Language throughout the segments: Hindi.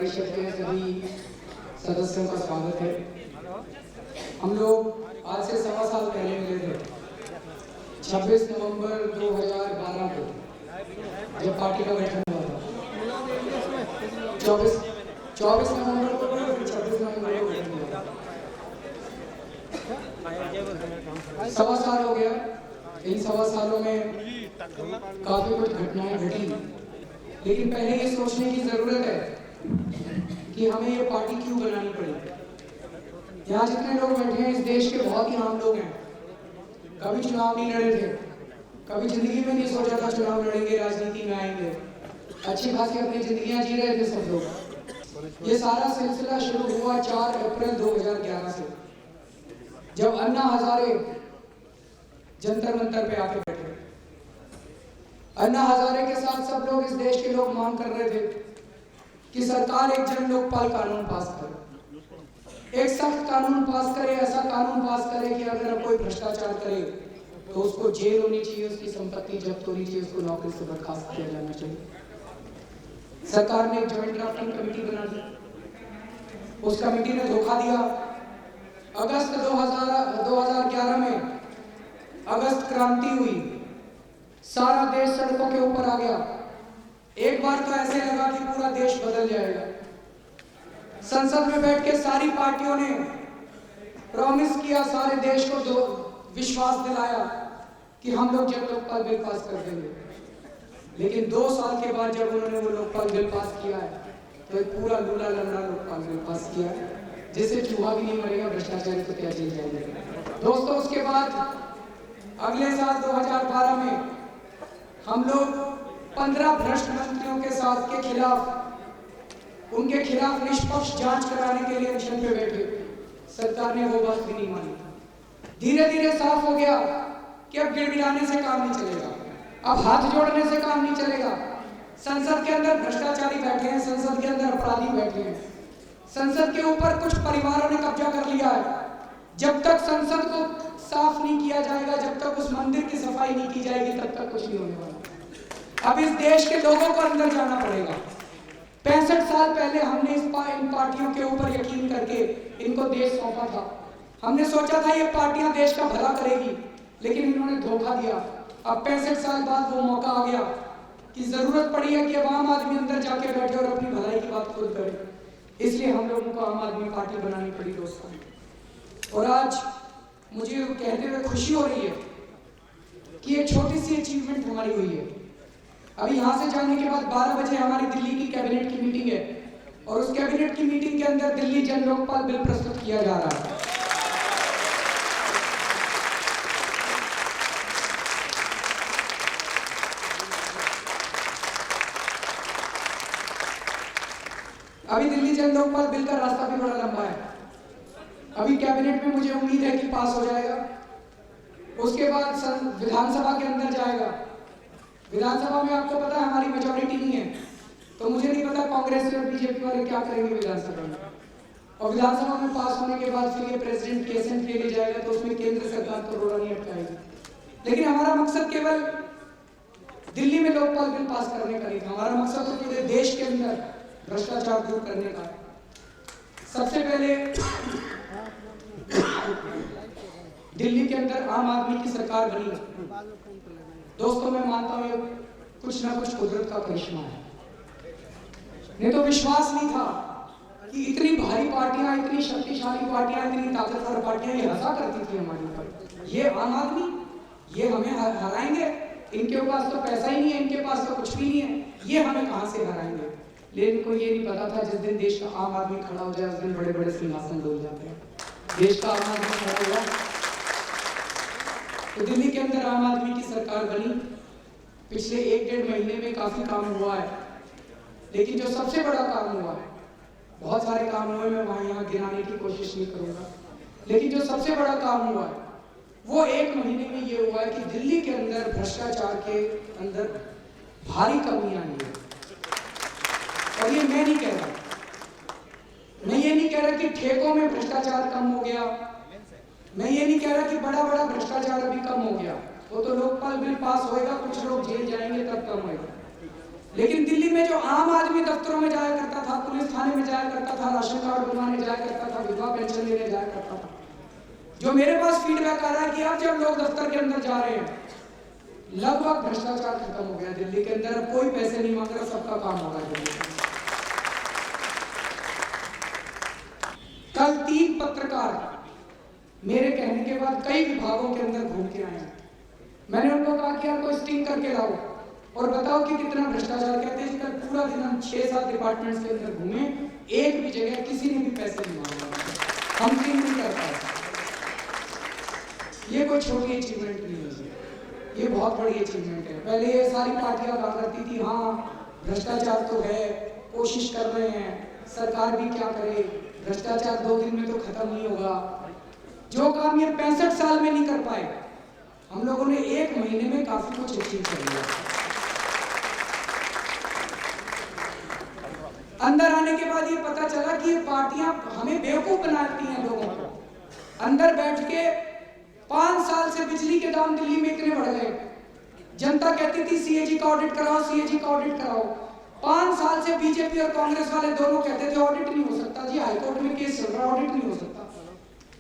परिषद के सभी सदस्यों का स्वागत है। हम लोग आज से 1.25 साल पहले मिले थे 26 नवंबर 2012 को, जब पार्टी का गठन हुआ था। 24 नवंबर को 26 नवंबर को गठन हुआ था। 1.25 साल हो गया। इन 1.25 सालों में काफी कुछ घटनाएं घटी, लेकिन पहले ये सोचने की जरूरत है कि हमें ये पार्टी क्यों बनानी पड़ी। यहाँ जितने लोग बैठे हैं इस देश के बहुत ही आम लोग हैं। कभी चुनाव नहीं लड़े थे, कभी जिंदगी में नहीं सोचा था चुनाव लड़ेंगे, राजनीति में आएंगे। अच्छी खासी अपनी जिंदगियां जी रहे थे सब लोग। ये सारा सिलसिला शुरू हुआ 4 अप्रैल 2011 से, जब अन्ना हजारे जंतर मंतर पे आके बैठे। अन्ना हजारे के साथ सब लोग, इस देश के लोग मांग कर रहे थे कि सरकार एक जन लोकपाल कानून पास करे, एक सख्त कानून पास करे, ऐसा कानून पास करे कि अगर कोई भ्रष्टाचार करे तो उसको जेल होनी चाहिए, उसकी संपत्ति जब्त होनी चाहिए, उसको नौकरी से बर्खास्त किया जाना चाहिए। सरकार ने एक ज्वाइंट ड्राफ्टिंग कमेटी बना दी। उस कमेटी ने धोखा दिया। अगस्त 2011 में अगस्त क्रांति हुई, सारा देश सड़कों के ऊपर आ गया। एक बार तो ऐसे लगा कि पूरा देश बदल जाएगा। संसद में बैठ के सारी पार्टियों ने प्रॉमिस किया, सारे देश को विश्वास दिलाया कि हम लोग जन लोकपाल बिल पास कर देंगे। लेकिन 2 साल के बाद जब उन्होंने वो लोकपाल बिल पास किया है तो एक पूरा लूला लंगड़ा लोकपाल बिल पास किया है, जिससे चूहा भी नहीं मरेगा, भ्रष्टाचारी तो क्या जेल जाएंगे। दोस्तों, उसके बाद अगले साल 2012 में हम लोग 15 भ्रष्ट मंत्रियों के साथ के खिलाफ, उनके खिलाफ निष्पक्ष जांच कराने के लिए अनशन पे बैठे। सरकार ने वो बात भी नहीं मानी। धीरे धीरे साफ हो गया कि अब गिड़गिड़ाने से काम नहीं चलेगा, अब हाथ जोड़ने से काम नहीं चलेगा। संसद के अंदर भ्रष्टाचारी बैठे हैं, संसद के अंदर अपराधी बैठे हैं, संसद के ऊपर कुछ परिवारों ने कब्जा कर लिया है। जब तक संसद को साफ नहीं किया जाएगा, जब तक उस मंदिर की सफाई नहीं की जाएगी, तब तक कुछ नहीं होने वाला। अब इस देश के लोगों को अंदर जाना पड़ेगा। 65 साल पहले हमने इन पार्टियों के ऊपर यकीन करके इनको देश सौंपा था। हमने सोचा था ये पार्टियां देश का भला करेगी, लेकिन इन्होंने धोखा दिया। अब 65 साल बाद वो मौका आ गया कि जरूरत पड़ी है कि अब आम आदमी अंदर जाके बैठे और अपनी भलाई की बात खुद करे। इसलिए हम लोगों को आम आदमी पार्टी बनानी पड़ी दोस्तों। और आज मुझे कहते हुए खुशी हो रही है कि एक छोटी सी अचीवमेंट हमारी हुई है। अभी यहाँ से जाने के बाद 12 बजे हमारी दिल्ली की कैबिनेट की मीटिंग है, और उस कैबिनेट की मीटिंग के अंदर दिल्ली जन लोकपाल बिल प्रस्तुत किया जा रहा है। अभी दिल्ली जन लोकपाल बिल का रास्ता भी बड़ा लंबा है। अभी कैबिनेट में मुझे उम्मीद है कि पास हो जाएगा। उसके बाद विधानसभा के अंदर जाएगा। विधानसभा में आपको पता है हमारी मेजॉरिटी नहीं है, तो मुझे नहीं पता कांग्रेस और बीजेपी वाले क्या करेंगे विधानसभा में। और विधानसभा में पास होने के बाद फिर ये प्रेसिडेंट के एसेंट के लिए जाएगा, तो उसमें केंद्र सरकार तो रोड़ा नहीं अटकाएगी। लेकिन हमारा मकसद केवल दिल्ली में लोकपाल बिल पास करने का नहीं था, हमारा मकसद तो पूरे देश के अंदर भ्रष्टाचार दूर करने का। सबसे पहले दिल्ली के अंदर आम आदमी की सरकार बनी। दोस्तों, मैं मानता हूं कुछ ना कुछ कुदरत का करिश्मा है। नहीं तो विश्वास नहीं था कि इतनी भारी पार्टियां, इतनी शक्तिशाली पार्टियां, इतनी ताकतवर पार्टियां ये हंसा करती थी हमारे ऊपर। ये आम आदमी, ये हमें हराएंगे, इनके पास तो पैसा ही नहीं है, इनके पास तो कुछ भी नहीं है, ये हमें कहां से हराएंगे। लेकिन इनको ये नहीं पता था जिस दिन देश का आम आदमी खड़ा हो जाए, उस दिन बड़े बड़े सिंहासन डोल जाते हैं। देश का आम आदमी खड़ा हुआ तो दिल्ली के अंदर आम आदमी की सरकार बनी। पिछले 1-1.5 महीने में काफी काम हुआ है, लेकिन जो सबसे बड़ा काम हुआ है, बहुत सारे काम हुए, मैं वहां यहाँ गिनाने की कोशिश नहीं करूंगा, लेकिन जो सबसे बड़ा काम हुआ है वो 1 महीने में ये हुआ है कि दिल्ली के अंदर भ्रष्टाचार के अंदर भारी कमी आई है। और ये मैं नहीं कह रहा, मैं ये नहीं कह रहा कि ठेकों में भ्रष्टाचार कम हो गया, मैं ये नहीं कह रहा कि बड़ा बड़ा भ्रष्टाचार अभी कम हो गया। वो तो लोकपाल बिल पास होएगा, कुछ लोग जेल जाएंगे तब कम होएगा। लेकिन दिल्ली में में जो आम आदमी दफ्तरों में जाया करता था, पुलिस थाने में जाया करता था, राशन कार्ड बनवाने जाया करता था, विधवा पेंशन लेने जाया करता था, जो मेरे पास फीडबैक आ रहा है कि अब जब लोग दफ्तर के अंदर जा रहे हैं, लगभग भ्रष्टाचार खत्म हो गया दिल्ली के अंदर। अब कोई पैसे नहीं मांग रहा, सबका काम हो रहा है दिल्ली में। कल 3 पत्रकार मेरे कहने के बाद कई विभागों के अंदर घूम के आए हैं। मैंने उनको कहा कि यार कोई स्टिंग करके लाओ और बताओ कि कितना भ्रष्टाचार। कहते हैं कल पूरा दिन हम 6-7 डिपार्टमेंट्स के अंदर घूमे, एक भी जगह किसी ने भी पैसे नहीं मांगा, हम स्टिंग नहीं कर पाए। ये कोई छोटी अचीवमेंट नहीं है, ये बहुत बड़ी अचीवमेंट है। पहले ये सारी पार्टियां कहा करती थी हाँ भ्रष्टाचार तो है, कोशिश कर रहे हैं, सरकार भी क्या करे, भ्रष्टाचार 2 दिन में तो खत्म नहीं होगा। जो काम ये 65 साल में नहीं कर पाए, हम लोगों ने 1 महीने में काफी कुछ अचीव कर लिया। अंदर आने के बाद ये पता चला कि ये पार्टियां हमें बेवकूफ बनाती हैं लोगों को। अंदर बैठ के 5 साल से बिजली के दाम दिल्ली में इतने बढ़ गए, जनता कहती थी सीएजी का ऑडिट कराओ, सीएजी का ऑडिट कराओ। 5 साल से बीजेपी और कांग्रेस वाले दोनों कहते थे ऑडिट नहीं हो सकता जी, हाईकोर्ट में केस चल रहा है, ऑडिट नहीं हो सकता।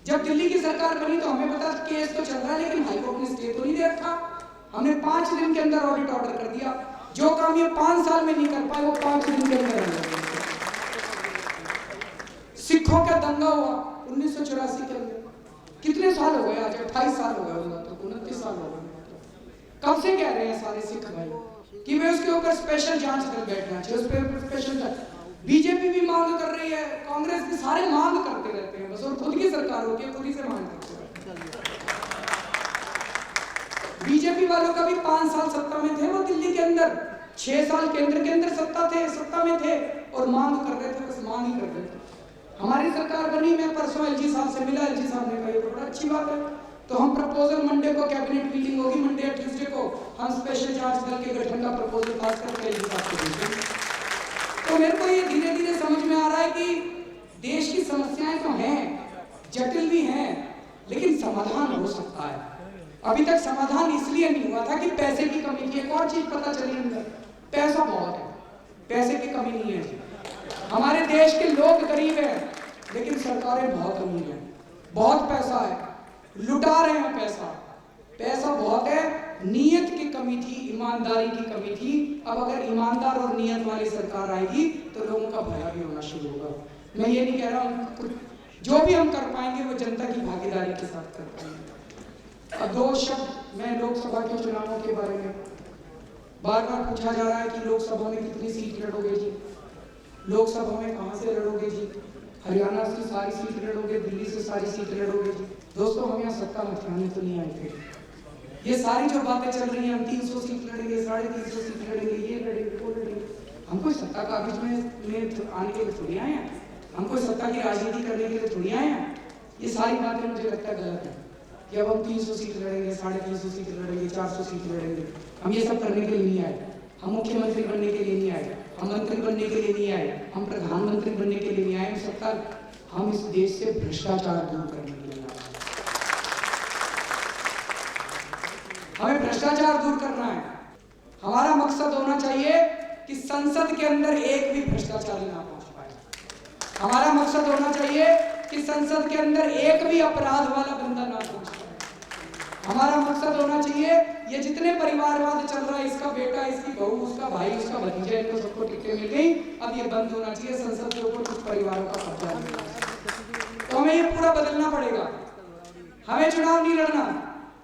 जब दिल्ली की सरकार बनी तो हमें पता केस तो चल रहा है, लेकिन हाईकोर्ट ने स्टे तो नहीं दे रखा। हमने 5 दिन के अंदर ऑडिट ऑर्डर कर दिया। जो काम ये 5 साल में नहीं कर पाए वो 5 दिन के अंदर। सिखों का दंगा हुआ 1984 के अंदर, कितने साल हो गए आज? 28 साल हो गए, तो 29 साल हो गए। कब से कह रहे हैं सारे सिख भाई कि मैं उसके ऊपर स्पेशल जांच कर बैठना चाहिए, उस पर स्पेशल जांच। बीजेपी भी मांग कर रही है, कांग्रेस भी, सारे मांग करते रहते हैं बस, और खुद की सरकार होती है, खुद ही से मांग करते रहते हैं। बीजेपी वालों का भी 5 साल सत्ता में थे वो दिल्ली के अंदर, 6 साल केंद्र के अंदर सत्ता में थे और मांग कर रहे थे, बस मांग ही कर रहे थे। हमारी सरकार बनी, मैं परसों एलजी साहब से मिला, एलजी साहब ने कहा ये तो बड़ा अच्छी बात है, तो हम प्रपोजल मंडे को कैबिनेट मीटिंग होगी, मंडे या ट्यूसडे को हम स्पेशल जांच दल के गठन का प्रपोजल पास करके एलजी साहब को भेजेंगे। तो मेरे को ये धीरे धीरे समझ में आ रहा है कि देश की समस्याएं तो हैं, जटिल भी हैं, लेकिन समाधान हो सकता है। अभी तक समाधान इसलिए नहीं हुआ था कि पैसे की कमी थी। एक और चीज पता चली अंदर, पैसा बहुत है, पैसे की कमी नहीं है। हमारे देश के लोग गरीब हैं, लेकिन सरकारें बहुत अमीर हैं, बहुत पैसा है, लुटा रहे हैं पैसा बहुत है। नीयत की कमी थी, ईमानदारी की कमी थी। अब अगर ईमानदार और नीयत वाली सरकार आएगी तो लोगों का भला भी होना शुरू होगा। मैं ये नहीं कह रहा हूँ, जो भी हम कर पाएंगे वो जनता की भागीदारी के साथ कर पाएंगे। अब 2 शब्द मैं लोकसभा के चुनावों के बारे में, बार बार पूछा जा रहा है कि लोकसभा में कितनी सीट लड़ोगे जी, लोकसभा में कहां से लड़ोगे जी, हरियाणा से सारी सीट लड़ोगे, दिल्ली से सारी सीट लड़ोगे जी। दोस्तों हम यहाँ सत्ता मचाने तो नहीं आए थे। ये सारी जो बातें चल रही हैं, हम 300 सीट लड़ेंगे, 350 सीट लड़ेंगे, ये लड़ेंगे, वो लड़ेंगे, हम कोई सत्ता का बीच में आने के लिए थोड़ी आए हैं, हम कोई सत्ता की राजनीति करने के लिए थोड़ी आए हैं। ये सारी बातें मुझे लगता है गलत है कि अब हम 300 सीट लड़ेंगे, 350 सीट लड़ेंगे, 400 सीट लड़ेंगे। हम ये सब करने के लिए नहीं आए, हम मुख्यमंत्री बनने के लिए नहीं आए, हम मंत्री बनने के लिए नहीं आए, हम प्रधानमंत्री बनने के लिए नहीं आए। सरकार, हम इस देश से भ्रष्टाचार दूर करने के लिए आए। हमें भ्रष्टाचार दूर करना है। हमारा मकसद होना चाहिए कि संसद के अंदर एक भी भ्रष्टाचारी ना पहुंच पाए। हमारा मकसद होना चाहिए कि संसद के अंदर एक भी अपराध वाला बंदा ना पहुंच पाए। हमारा मकसद होना चाहिए ये जितने परिवारवाद चल रहा है, इसका बेटा, इसकी बहू, उसका भाई, उसका भतीजा, इनको सबको टिकटें मिल गई, अब ये बंद होना चाहिए। संसद के ऊपर कुछ परिवारों का कब्जा है, तो हमें ये पूरा बदलना पड़ेगा। हमें चुनाव नहीं लड़ना,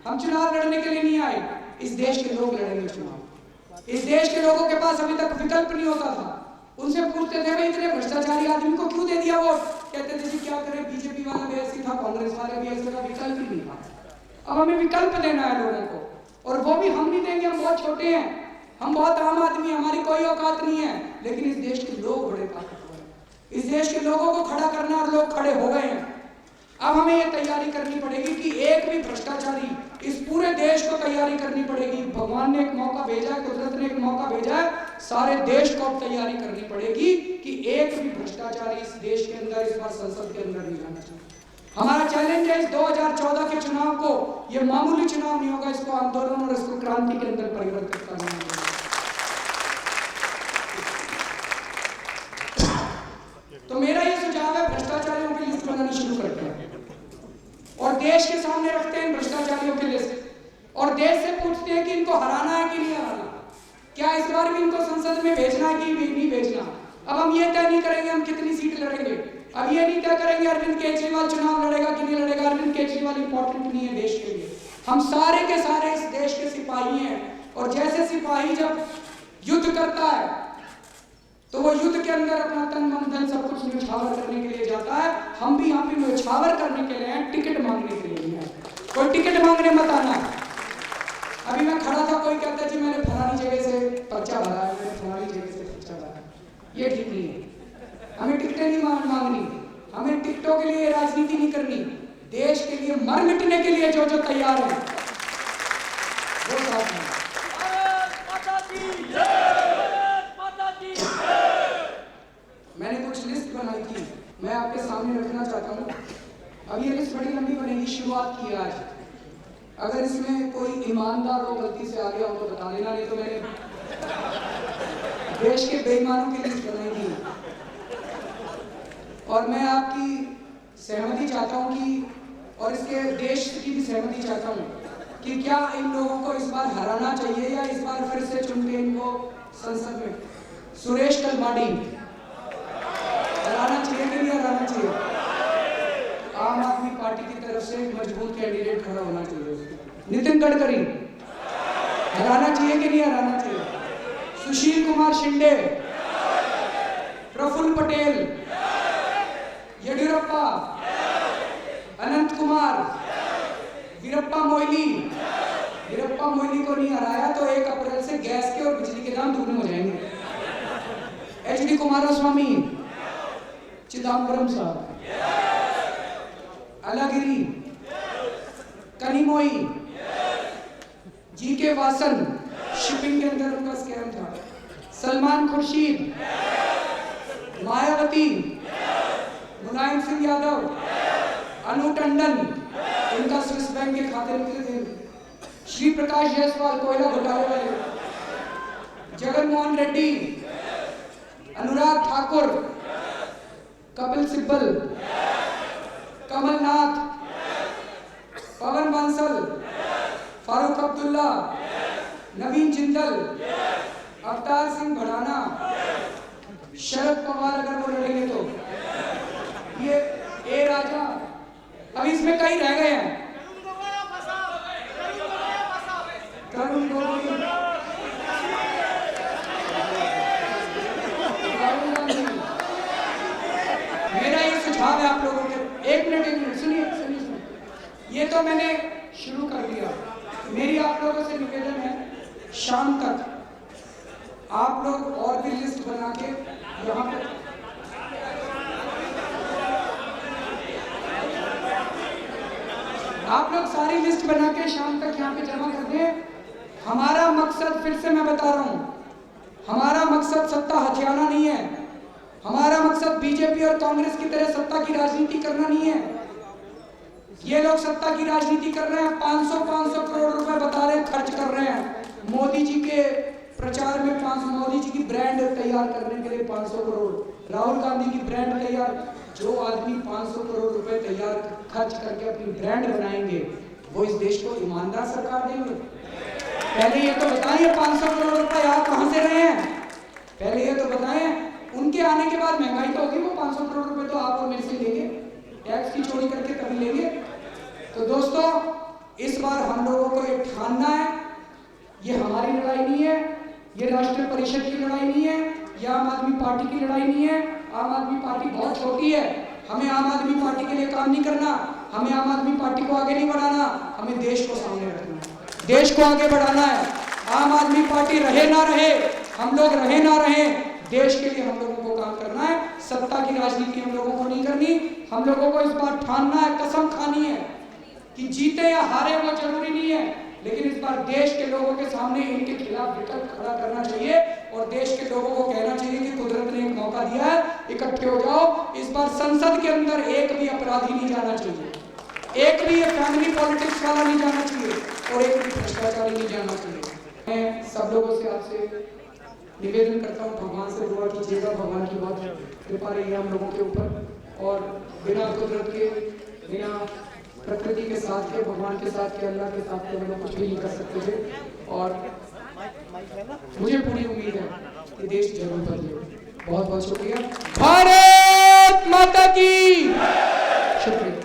हम चुनाव लड़ने के लिए नहीं आए, इस देश के लोग लड़ेंगे चुनाव। इस देश के लोगों के पास अभी तक विकल्प नहीं होता था। उनसे पूछते थे भाई इतने भ्रष्टाचारी आदमी को क्यों दे दिया वोट, कहते थे जी क्या करें, बीजेपी वाला भी ऐसी था, कांग्रेस वाला भी ऐसा था, विकल्प ही नहीं था। अब हमें विकल्प देना है लोगों को, और वो भी हम नहीं देंगे, हम बहुत छोटे हैं, हम बहुत आम आदमी, हमारी कोई औकात नहीं है, लेकिन इस देश के लोग बड़े ताकतवर हैं। इस देश के लोगों को खड़ा करना, और लोग खड़े हो गए हैं। अब हमें ये तैयारी करनी पड़ेगी कि एक भी भ्रष्टाचारी, इस पूरे देश को तैयारी करनी पड़ेगी। भगवान ने एक मौका भेजा है, कुदरत ने एक मौका भेजा है, सारे देश को अब तैयारी करनी पड़ेगी कि एक भी भ्रष्टाचारी इस देश के अंदर, इस बार संसद के अंदर नहीं आना चाहिए। हमारा चैलेंज है इस 2014 के चुनाव को, ये मामूली चुनाव नहीं होगा, इसको आंदोलन और इसको क्रांति के अंदर परिवर्तित करना होगा। इनको हराना है कि नहीं हराना, क्या इस बार भी इनको संसद में भेजना है कि नहीं भेजना। अब हम ये तय नहीं करेंगे हम कितनी सीट लड़ेंगे, अब ये नहीं तय करेंगे अरविंद केजरीवाल चुनाव लड़ेगा कि नहीं लड़ेगा। अरविंद केजरीवाल इंपॉर्टेंट नहीं है देश के लिए, हम सारे के सारे इस देश के सिपाही हैं। और जैसे सिपाही जब युद्ध करता है तो वो युद्ध के अंदर अपना तन मन धन सब कुछ न्यौछावर करने के लिए जाता है। हम भी यहाँ पे न्यौछावर करने के लिए हैं, टिकट मांगने के लिए नहीं है। कोई टिकट मांगने मत आना। अभी मैं खड़ा था, कोई कहता जी मैंने फलानी जगह से पर्चा भरा है, मैंने फलानी जगह से पर्चा भरा है, ये ठीक नहीं है। हमें टिकटें नहीं मांगनी, हमें टिकटों के लिए राजनीति नहीं करनी। देश के लिए मर मिटने के लिए जो जो तैयार है वो साथ में। मैंने कुछ लिस्ट बनाई थी, मैं आपके सामने रखना चाहता हूँ। अब ये लिस्ट बड़ी लंबी बनेगी, शुरुआत की आज। अगर इसमें कोई ईमानदार हो गलती से आ गया हो तो बता देना, नहीं तो मैंने देश के बेईमानों की लिस्ट बनाई थी। और मैं आपकी सहमति चाहता हूँ कि, और इसके देश की भी सहमति चाहता हूँ कि क्या इन लोगों को इस बार हराना चाहिए या इस बार फिर से चुन के इनको संसद में सुरेश कलमाडी हराना चाहिए कि नहीं हराना चाहिए। आम आदमी पार्टी की तरफ से मजबूत कैंडिडेट खड़ा होना चाहिए। नितिन गडकरी हराना चाहिए कि नहीं हराना चाहिए। सुशील कुमार शिंदे, प्रफुल्ल पटेल, येडियुरप्पा, अनंत कुमार, वीरप्पा मोइली। वीरप्पा मोइली को नहीं हराया तो 1 अप्रैल से गैस के और बिजली के दाम दुगने हो जाएंगे। HD कुमारस्वामी, चिदम्बरम साहब, अलगिरी, कनिमोई, GK वासन, शिपिंग के अंदर उनका स्कैम था, सलमान खुर्शीद, मायावती, मुलायम सिंह यादव, अनु टंडन, उनका स्विस बैंक के खाते निकले थे, श्री प्रकाश जायसवाल कोयला घोटाले वाले, जगन मोहन रेड्डी, अनुराग ठाकुर, कपिल सिब्बल, कमलनाथ, पवन बांसल, फारूक अब्दुल्ला, नवीन जिंदल, अवतार सिंह भड़ाना, शरद पवार अगर वो लड़ेंगे तो ये ए राजा। अब इसमें कई रह गए हैं, तरुण गोगोई, मेरा ये सुझाव है आप लोगों के। एक मिनट सुनिए। ये तो मैंने शुरू कर दिया, मेरी आप लोगों से निवेदन है शाम तक आप लोग और भी लिस्ट बना के यहाँ पर आप लोग सारी लिस्ट बना के शाम तक यहाँ पे जमा कर दें। हमारा मकसद, फिर से मैं बता रहा हूँ, हमारा मकसद सत्ता हथियाना नहीं है। हमारा मकसद बीजेपी और कांग्रेस की तरह सत्ता की राजनीति करना नहीं है। ये लोग सत्ता की राजनीति कर रहे हैं, 500 करोड़ रुपए बता रहे हैं खर्च कर रहे हैं मोदी जी के प्रचार में। मोदी जी की ब्रांड तैयार करने के लिए 500 करोड़, राहुल गांधी की ब्रांड तैयार। जो आदमी 500 करोड़ रुपए तैयार खर्च करके अपनी ब्रांड बनाएंगे वो इस देश को ईमानदार सरकार देंगे। पहले ये तो बताएं 500 करोड़ रुपए आप कहां से रहे हैं, पहले ये तो बताएं। उनके आने के बाद महंगाई तो होगी, वो 500 करोड़ रुपए तो आप और मेरे से लेंगे, टैक्स की चोरी करके कभी लेंगे। तो दोस्तों इस बार हम लोगों को ये ठानना है, ये हमारी लड़ाई नहीं है, ये राष्ट्रीय परिषद की लड़ाई नहीं है, ये आम आदमी पार्टी की लड़ाई नहीं है। आम आदमी पार्टी बहुत छोटी है, हमें आम आदमी पार्टी के लिए काम नहीं करना, हमें आम आदमी पार्टी को आगे नहीं बढ़ाना, हमें देश को सामने रखना है, देश को आगे बढ़ाना है। आम आदमी पार्टी रहे ना रहे, हम लोग रहे ना रहे, देश के लिए हम लोगों को काम करना है। सत्ता की राजनीति हम लोगों को नहीं करनी। हम लोगों को इस बार ठानना है, कसम खानी है कि जीते या हारे वो जरूरी नहीं है, लेकिन इस बार देश के लोगों के सामने इनके खिलाफ विकल्प खड़ा करना चाहिए और देश के लोगों को कहना चाहिए कि कुदरत ने एक मौका दिया है, इकट्ठे हो जाओ। इस बार संसद के अंदर एक भी अपराधी नहीं जाना चाहिए, एक भी फैमिली पॉलिटिक्स वाला नहीं जाना चाहिए और एक भी भ्रष्टाचारी नहीं जाना चाहिए। मैं सब लोगों से आपसे निवेदन करता हूँ, भगवान से दुआ कीजिएगा, भगवान की बहुत कृपा रही है हम लोगों के ऊपर और बिना कुदरत के, बिना प्रकृति के साथ के, भगवान के साथ के, अल्लाह के साथ के मतलब कुछ भी नहीं कर सकते थे। और मुझे पूरी उम्मीद है कि देश जरूर बदलेगा। बहुत बहुत शुक्रिया। भारत माता की शुक्रिया।